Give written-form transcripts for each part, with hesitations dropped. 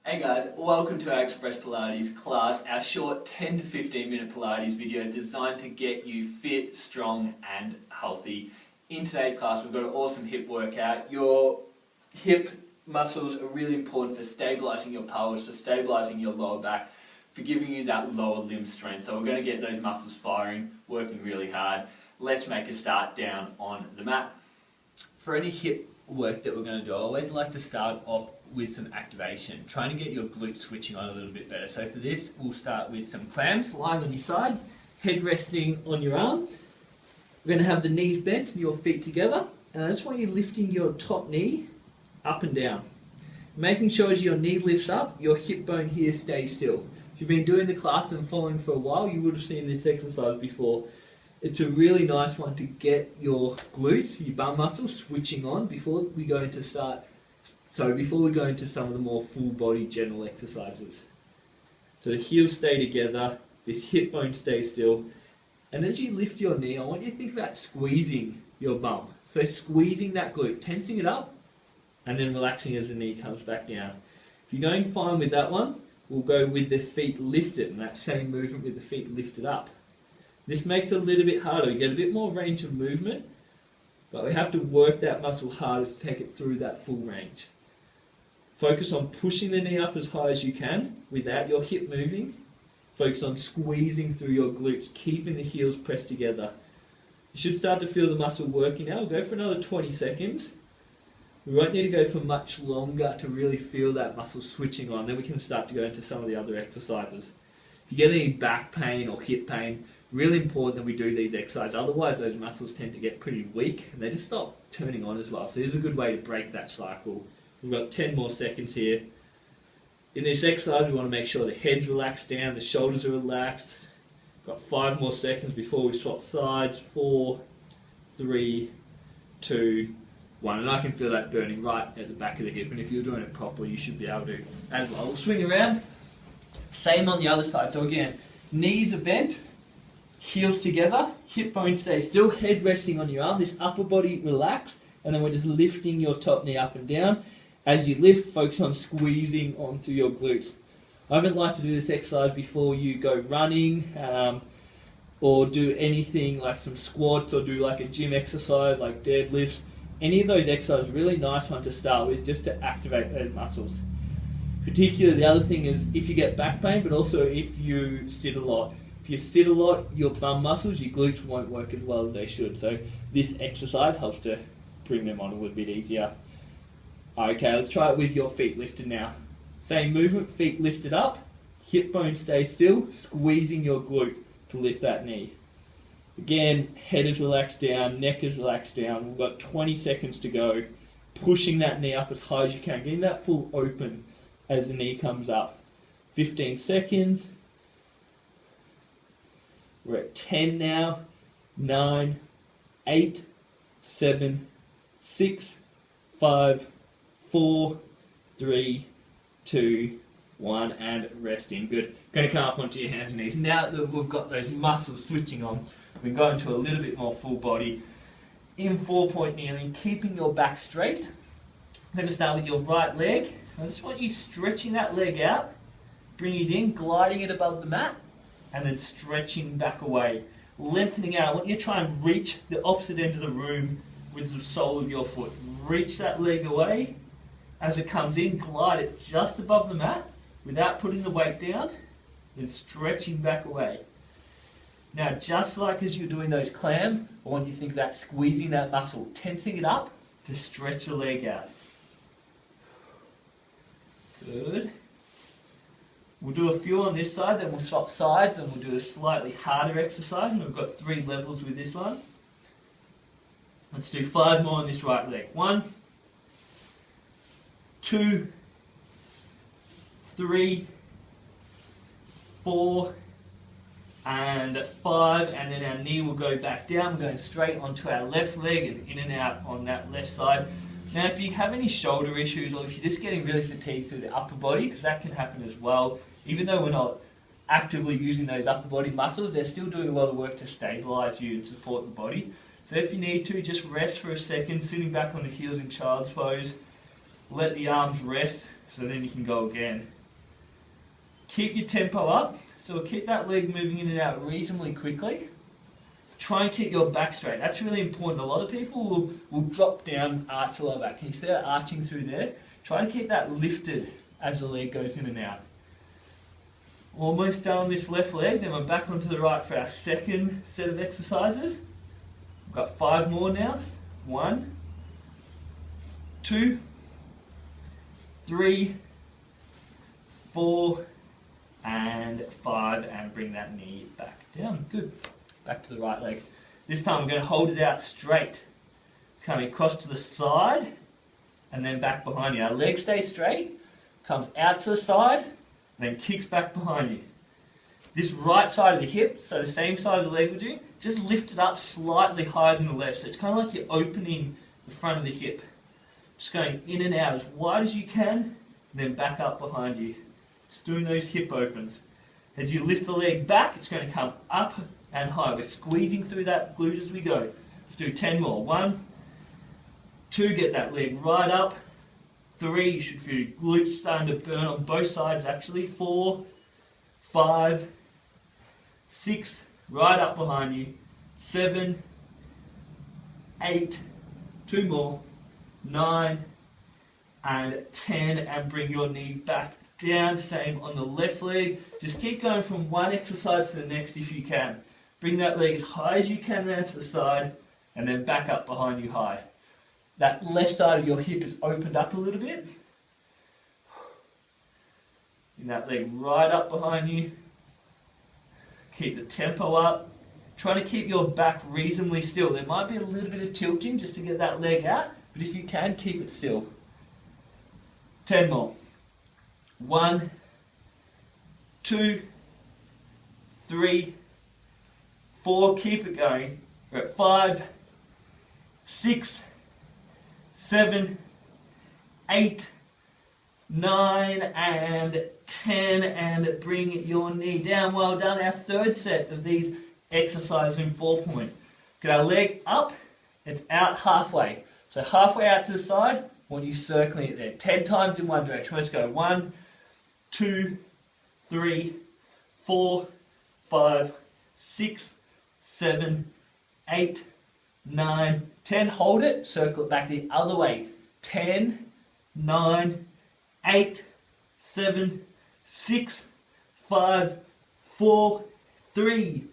Hey guys, welcome to our Express Pilates class, our short 10 to 15 minute Pilates videos designed to get you fit, strong and healthy. In today's class we've got an awesome hip workout. Your hip muscles are really important for stabilising your pelvis, for stabilising your lower back, for giving you that lower limb strength. So we're going to get those muscles firing, working really hard. Let's make a start down on the mat. For any hip work that we're going to do, I always like to start off with some activation, trying to get your glutes switching on a little bit better. So for this, we'll start with some clams, lying on your side, head resting on your arm. We're going to have the knees bent, your feet together, and I just want you lifting your top knee up and down. Making sure as your knee lifts up, your hip bone here stays still. If you've been doing the class and following for a while, you would have seen this exercise before. It's a really nice one to get your glutes, your bum muscles switching on before we go into some of the more full body general exercises. So the heels stay together, this hip bone stays still, and as you lift your knee, I want you to think about squeezing your bum. So squeezing that glute, tensing it up, and then relaxing as the knee comes back down. If you're going fine with that one, we'll go with the feet lifted, and that same movement with the feet lifted up. This makes it a little bit harder. We get a bit more range of movement, but we have to work that muscle harder to take it through that full range. Focus on pushing the knee up as high as you can without your hip moving. Focus on squeezing through your glutes, keeping the heels pressed together. You should start to feel the muscle working now. We'll go for another 20 seconds. We won't need to go for much longer to really feel that muscle switching on. Then we can start to go into some of the other exercises. If you get any back pain or hip pain, really important that we do these exercises. Otherwise those muscles tend to get pretty weak and they just stop turning on as well. So this is a good way to break that cycle. We've got 10 more seconds here. In this exercise we want to make sure the head's relaxed down, the shoulders are relaxed. Got 5 more seconds before we swap sides. 4, 3, 2, 1. And I can feel that burning right at the back of the hip, and if you're doing it properly you should be able to as well. We'll swing around. Same on the other side. So again, knees are bent, heels together, hip bone stays still, head resting on your arm, this upper body relaxed, and then we're just lifting your top knee up and down. As you lift, focus on squeezing on through your glutes. I haven't liked to do this exercise before you go running or do anything like some squats or do like a gym exercise like deadlifts. Any of those exercises, really nice one to start with just to activate those muscles. Particularly the other thing is if you get back pain, but also if you sit a lot. If you sit a lot, your bum muscles, your glutes won't work as well as they should. So this exercise helps to bring them on a little bit easier. Okay, let's try it with your feet lifted now. Same movement, feet lifted up, hip bone stays still, squeezing your glute to lift that knee. Again, head is relaxed down, neck is relaxed down. We've got 20 seconds to go. Pushing that knee up as high as you can, getting that full open as the knee comes up. 15 seconds. We're at 10 now. 9, 8, 7, 6, 5, 4, 3, 2, 1, and resting. Good. Going to come up onto your hands and knees. Now that we've got those muscles switching on, we can go into a little bit more full body. In 4-point kneeling, keeping your back straight. I'm going to start with your right leg. I just want you stretching that leg out, bringing it in, gliding it above the mat, and then stretching back away. Lengthening out. I want you to try and reach the opposite end of the room with the sole of your foot. Reach that leg away. As it comes in, glide it just above the mat without putting the weight down, then stretching back away. Now, just like as you're doing those clams, I want you to think about squeezing that muscle, tensing it up to stretch the leg out. Good. We'll do a few on this side, then we'll swap sides and we'll do a slightly harder exercise, and we've got 3 levels with this one. Let's do 5 more on this right leg. 1, 2, 3, 4, and 5, and then our knee will go back down. We're going straight onto our left leg and in and out on that left side. Now if you have any shoulder issues or if you're just getting really fatigued through the upper body, because that can happen as well, even though we're not actively using those upper body muscles, they're still doing a lot of work to stabilise you and support the body. So if you need to, just rest for a second, sitting back on the heels in child's pose. Let the arms rest, so then you can go again. Keep your tempo up, so we'll keep that leg moving in and out reasonably quickly. Try and keep your back straight. That's really important. A lot of people will drop down, arch the lower back. Can you see that arching through there? Try to keep that lifted as the leg goes in and out. Almost done on this left leg, then we're back onto the right for our second set of exercises. We've got 5 more now. 1, 2, 3, 4, and 5, and bring that knee back down. Good. Back to the right leg. This time we're going to hold it out straight. It's coming across to the side and then back behind you. Our leg stays straight, comes out to the side, and then kicks back behind you. This right side of the hip, so the same side of the leg we're doing, just lift it up slightly higher than the left. So it's kind of like you're opening the front of the hip. Just going in and out as wide as you can, and then back up behind you. Just doing those hip opens. As you lift the leg back, it's going to come up and high. We're squeezing through that glute as we go. Let's do 10 more. 1, 2, get that leg right up. 3, you should feel your glutes starting to burn on both sides actually. 4, 5, 6, right up behind you. 7, 8, 2 more. 9, and 10, and bring your knee back down. Same on the left leg. Just keep going from one exercise to the next if you can. Bring that leg as high as you can around to the side, and then back up behind you high. That left side of your hip is opened up a little bit. Bring that leg right up behind you. Keep the tempo up. Try to keep your back reasonably still. There might be a little bit of tilting just to get that leg out, but if you can, keep it still. 10 more. 1, 2, 3, 4, keep it going. We're at 5, 6, 7, 8, 9, and 10, and bring your knee down. Well done. Our third set of these exercises in 4-point. Get our leg up, it's out halfway. So halfway out to the side, I want you circling it there. 10 times in one direction. Let's go. 1, 2, 3, 4, 5, 6, 7, 8, 9, 10. Hold it. Circle it back the other way. 10, 9, 8, 7, 6, 5, 4, 3,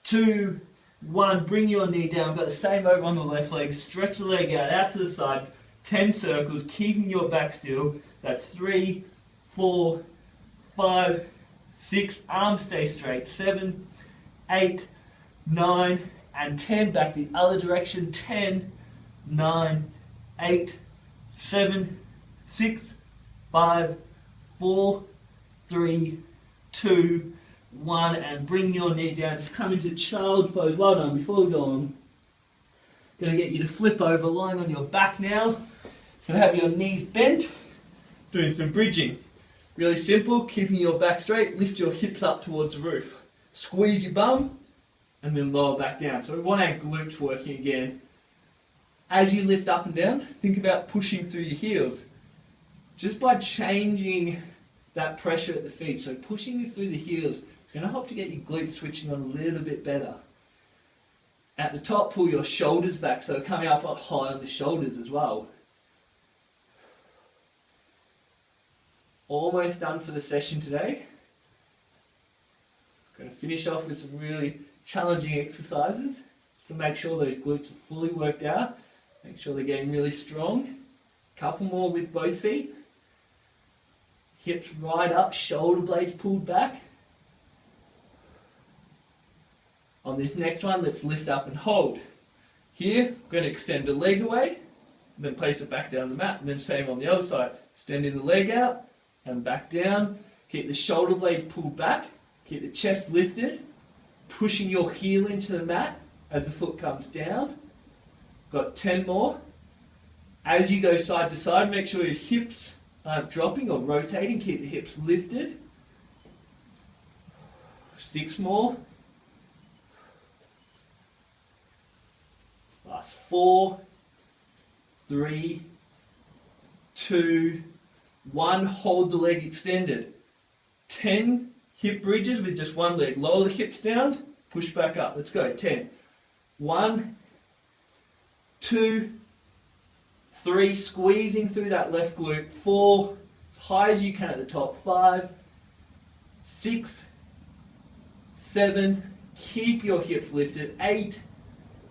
2, 1. Bring your knee down. We've got the same over on the left leg. Stretch the leg out to the side. 10 circles, keeping your back still. That's 3, 4, 5, 6. Arms stay straight. 7, 8, 9, and 10. Back the other direction. 10, 9, 8, 7, 6, 5, 4, 3, 2, 1, and bring your knee down. Just come into child's pose. Well done. Before we go on, going to get you to flip over, lying on your back now. Going to have your knees bent, doing some bridging. Really simple, keeping your back straight. Lift your hips up towards the roof. Squeeze your bum, and then lower back down. So we want our glutes working again. As you lift up and down, think about pushing through your heels. Just by changing that pressure at the feet, so pushing through the heels, it's going to help to get your glutes switching on a little bit better. At the top, pull your shoulders back, so coming up high on the shoulders as well. Almost done for the session today. Going to finish off with some really challenging exercises to make sure those glutes are fully worked out. Make sure they're getting really strong. Couple more with both feet. Hips right up, shoulder blades pulled back. On this next one, let's lift up and hold. Here, we're going to extend the leg away, and then place it back down the mat, and then same on the other side. Extending the leg out, and back down. Keep the shoulder blades pulled back. Keep the chest lifted. Pushing your heel into the mat as the foot comes down. Got 10 more. As you go side to side, make sure your hips aren't dropping or rotating. Keep the hips lifted. 6 more. Last 4, 3, 2, 1. Hold the leg extended. 10 hip bridges with just one leg. Lower the hips down, push back up. Let's go. 10. 1, 2, 3, squeezing through that left glute. 4, high as you can at the top. 5, 6, 7, keep your hips lifted. 8,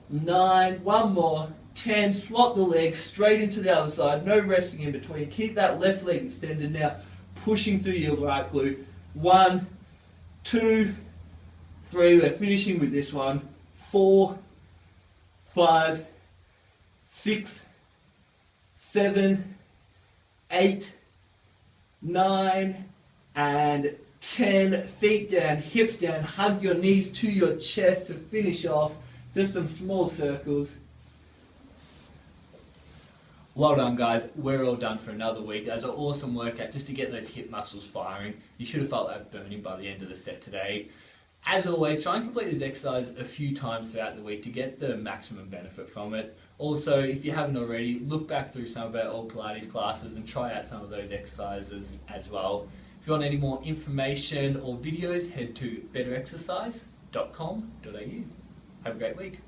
9, one more. 10, slot the legs straight into the other side, no resting in between. Keep that left leg extended now, pushing through your right glute. 1, 2, 3, we're finishing with this one. 4, 5, 6, 7, 8, 9, and 10. Feet down, hips down, hug your knees to your chest to finish off. Just some small circles. Well done, guys. We're all done for another week. That was an awesome workout just to get those hip muscles firing. You should have felt that burning by the end of the set today. As always, try and complete this exercise a few times throughout the week to get the maximum benefit from it. Also, if you haven't already, look back through some of our old Pilates classes and try out some of those exercises as well. If you want any more information or videos, head to betterexercise.com.au. Have a great week.